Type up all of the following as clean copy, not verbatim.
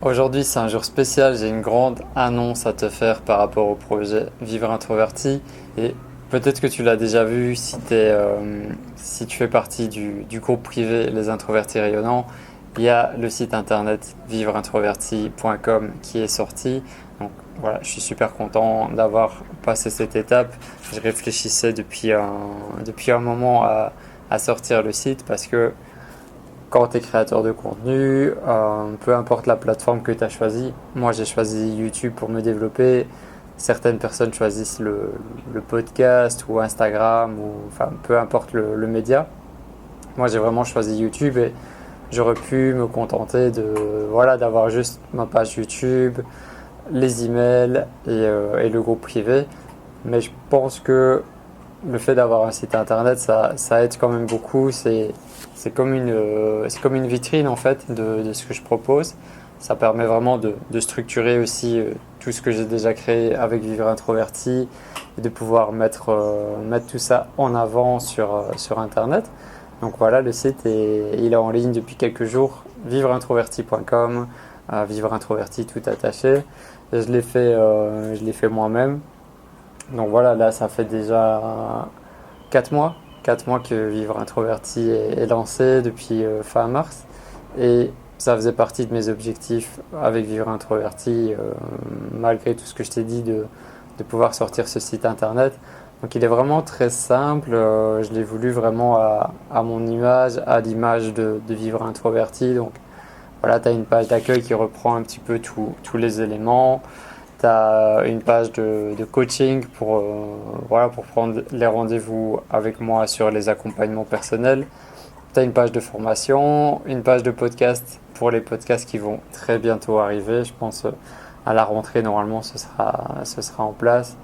Aujourd'hui, c'est un jour spécial. J'ai une grande annonce à te faire par rapport au projet Vivre Introverti. Et peut-être que tu l'as déjà vu si tu fais partie du groupe privé Les Introvertis Rayonnants. Il y a le site internet vivreintroverti.com qui est sorti. Donc voilà, je suis super content d'avoir passé cette étape. Je réfléchissais depuis un moment à sortir le site parce que quand tu es créateur de contenu, peu importe la plateforme que tu as choisie, moi j'ai choisi YouTube pour me développer, certaines personnes choisissent le podcast ou Instagram, ou enfin peu importe le média. Moi j'ai vraiment choisi YouTube et j'aurais pu me contenter d'avoir juste ma page YouTube, les emails et le groupe privé. Mais je pense que le fait d'avoir un site internet, ça aide quand même beaucoup. C'est comme une vitrine en fait de ce que je propose. Ça permet vraiment de structurer aussi tout ce que j'ai déjà créé avec Vivre Introverti et de pouvoir mettre tout ça en avant sur internet. Donc voilà, le site il est en ligne depuis quelques jours, vivreintroverti.com, Vivre Introverti tout attaché. Et je l'ai fait moi-même. Donc voilà, là, ça fait déjà 4 mois, 4 mois que Vivre Introverti est lancé depuis fin mars. Et ça faisait partie de mes objectifs avec Vivre Introverti, malgré tout ce que je t'ai dit de pouvoir sortir ce site internet. Donc il est vraiment très simple, je l'ai voulu vraiment à mon image, à l'image de Vivre Introverti. Donc voilà, tu as une page d'accueil qui reprend un petit peu tous les éléments. Tu as une page de coaching pour prendre les rendez-vous avec moi sur les accompagnements personnels. Tu as une page de formation, une page de podcast pour les podcasts qui vont très bientôt arriver. Je pense à la rentrée, normalement, ce sera en place.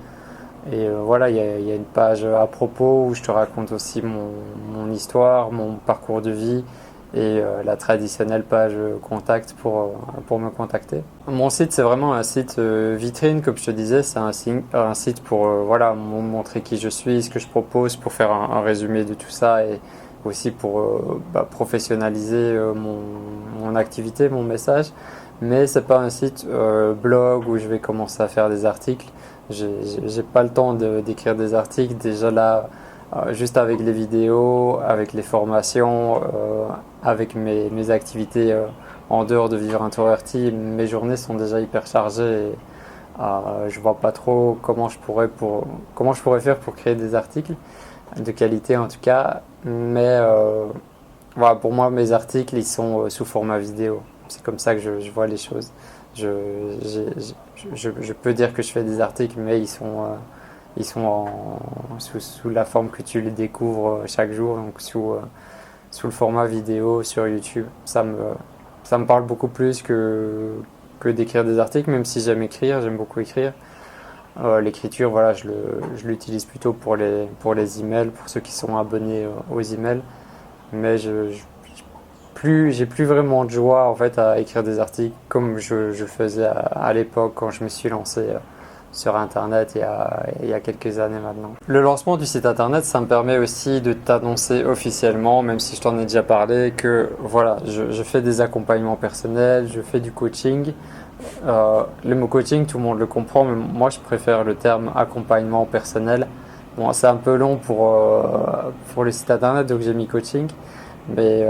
Et voilà, il y a une page à propos où je te raconte aussi mon histoire, mon parcours de vie et la traditionnelle page contact pour me contacter. Mon site, c'est vraiment un site vitrine, comme je te disais, c'est un site pour voilà, montrer qui je suis, ce que je propose, pour faire un résumé de tout ça et aussi pour professionnaliser mon activité, mon message. Mais c'est pas un site blog où je vais commencer à faire des articles. J'ai pas le temps d'écrire des articles. Déjà là, juste avec les vidéos, avec les formations, avec mes activités en dehors de Vivre Introverti, mes journées sont déjà hyper chargées. Et, je vois pas trop comment je pourrais faire pour créer des articles de qualité en tout cas. Mais voilà, pour moi, mes articles, ils sont sous format vidéo. C'est comme ça que je vois les choses. Je, je peux dire que je fais des articles, mais ils sont sous la forme que tu les découvres chaque jour, donc sous le format vidéo sur YouTube. Ça me parle beaucoup plus que d'écrire des articles, même si j'aime beaucoup écrire. L'écriture, voilà, je l'utilise plutôt pour les emails, pour ceux qui sont abonnés aux emails. Mais j'ai plus vraiment de joie en fait à écrire des articles comme je faisais à l'époque quand je me suis lancé sur internet il y a quelques années maintenant. Le lancement du site internet, ça me permet aussi de t'annoncer officiellement, même si je t'en ai déjà parlé, que voilà, je fais des accompagnements personnels, je fais du coaching. Le mot coaching, tout le monde le comprend, mais moi je préfère le terme accompagnement personnel. Bon, c'est un peu long pour le site internet, donc j'ai mis coaching. Mais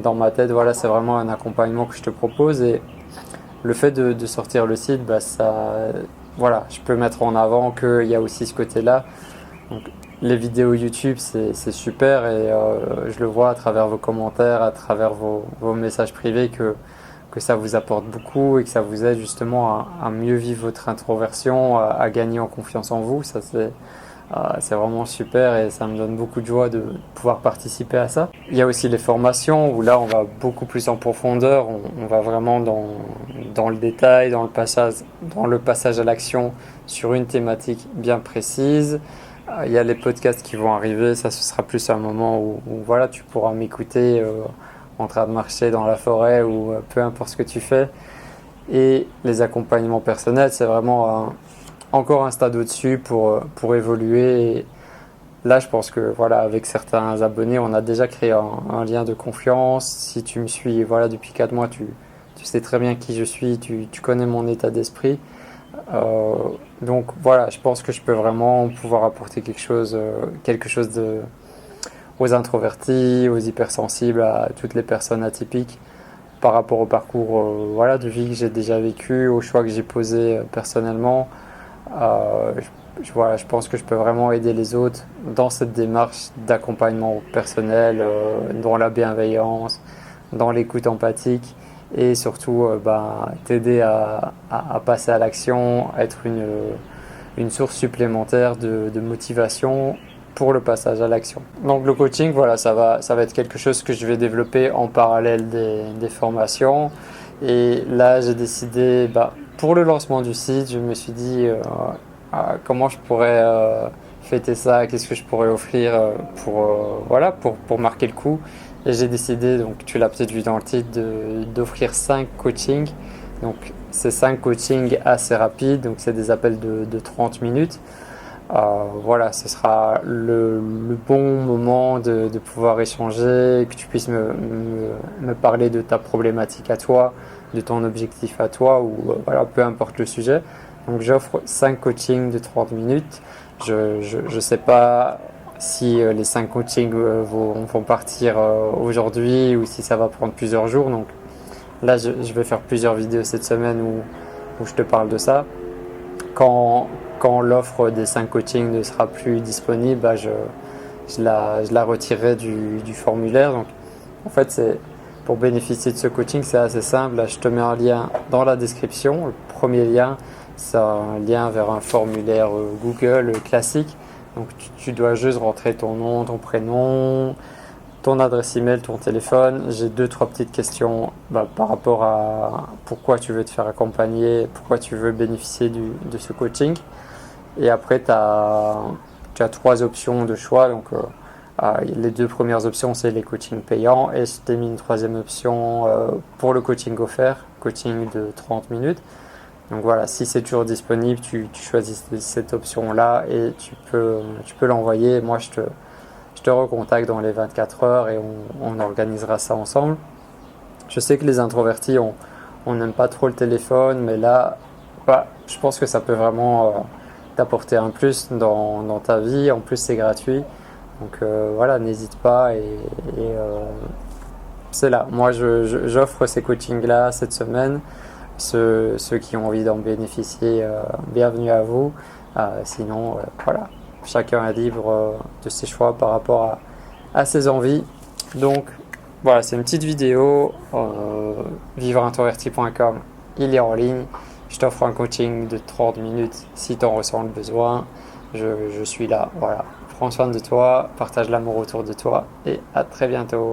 dans ma tête, voilà, c'est vraiment un accompagnement que je te propose. Et le fait de sortir le site, voilà, je peux mettre en avant qu'il y a aussi ce côté-là. Donc, les vidéos YouTube, c'est super et je le vois à travers vos commentaires, à travers vos messages privés que ça vous apporte beaucoup et que ça vous aide justement à mieux vivre votre introversion, à gagner en confiance en vous. Ça, c'est vraiment super et ça me donne beaucoup de joie de pouvoir participer à ça. Il y a aussi les formations où là on va beaucoup plus en profondeur, on va vraiment dans le détail, dans le passage à l'action sur une thématique bien précise. Il y a les podcasts qui vont arriver, ça ce sera plus un moment où voilà, tu pourras m'écouter en train de marcher dans la forêt ou peu importe ce que tu fais. Et les accompagnements personnels, c'est vraiment encore un stade au-dessus pour évoluer. Et là, je pense que voilà, avec certains abonnés, on a déjà créé un lien de confiance. Si tu me suis voilà, depuis 4 mois, tu sais très bien qui je suis, tu connais mon état d'esprit. Donc voilà, je pense que je peux vraiment pouvoir apporter quelque chose aux introvertis, aux hypersensibles, à toutes les personnes atypiques par rapport au parcours voilà, de vie que j'ai déjà vécu, aux choix que j'ai posés personnellement. Voilà, je pense que je peux vraiment aider les autres dans cette démarche d'accompagnement personnel, dans la bienveillance, dans l'écoute empathique et surtout t'aider à passer à l'action, être une source supplémentaire de motivation pour le passage à l'action. Donc le coaching, voilà, ça va être quelque chose que je vais développer en parallèle des formations. Et là, j'ai décidé, pour le lancement du site, je me suis dit comment je pourrais fêter ça, qu'est-ce que je pourrais offrir pour marquer le coup. Et j'ai décidé, donc tu l'as peut-être vu dans le titre, d'offrir 5 coachings. Donc c'est 5 coachings assez rapides, donc c'est des appels de 30 minutes. Voilà, ce sera le bon moment de pouvoir échanger et que tu puisses me parler de ta problématique à toi, de ton objectif à toi, ou voilà, peu importe le sujet. Donc j'offre 5 coachings de 30 minutes. Je sais pas si les 5 coachings vont partir aujourd'hui ou si ça va prendre plusieurs jours. Donc là, je vais faire plusieurs vidéos cette semaine où je te parle de ça. Quand l'offre des 5 coachings ne sera plus disponible, je la retirerai du formulaire. Donc, en fait, pour bénéficier de ce coaching, c'est assez simple. Là, je te mets un lien dans la description. Le premier lien, c'est un lien vers un formulaire Google classique. Donc, tu dois juste rentrer ton nom, ton prénom, ton adresse email, ton téléphone. J'ai 2-3 petites questions par rapport à pourquoi tu veux te faire accompagner, pourquoi tu veux bénéficier de ce coaching. Et après, tu as 3 options de choix. Donc, les 2 premières options, c'est les coachings payants. Et je t'ai mis une 3e option pour le coaching offert, coaching de 30 minutes. Donc voilà, si c'est toujours disponible, tu choisis cette option-là et tu peux l'envoyer. Moi, je te recontacte dans les 24 heures et on organisera ça ensemble. Je sais que les introvertis, on n'aime pas trop le téléphone, mais là, je pense que ça peut vraiment t'apporter un plus dans ta vie. En plus, c'est gratuit. Donc voilà, n'hésite pas et c'est là. Moi, j'offre ces coachings-là cette semaine. Ceux qui ont envie d'en bénéficier, bienvenue à vous. Sinon, voilà. Chacun est libre de ses choix par rapport à ses envies. Donc voilà, c'est une petite vidéo. Vivreintroverti.com, il est en ligne. Je t'offre un coaching de 30 minutes si tu en ressens le besoin. Je suis là. Voilà. Prends soin de toi, partage l'amour autour de toi et à très bientôt.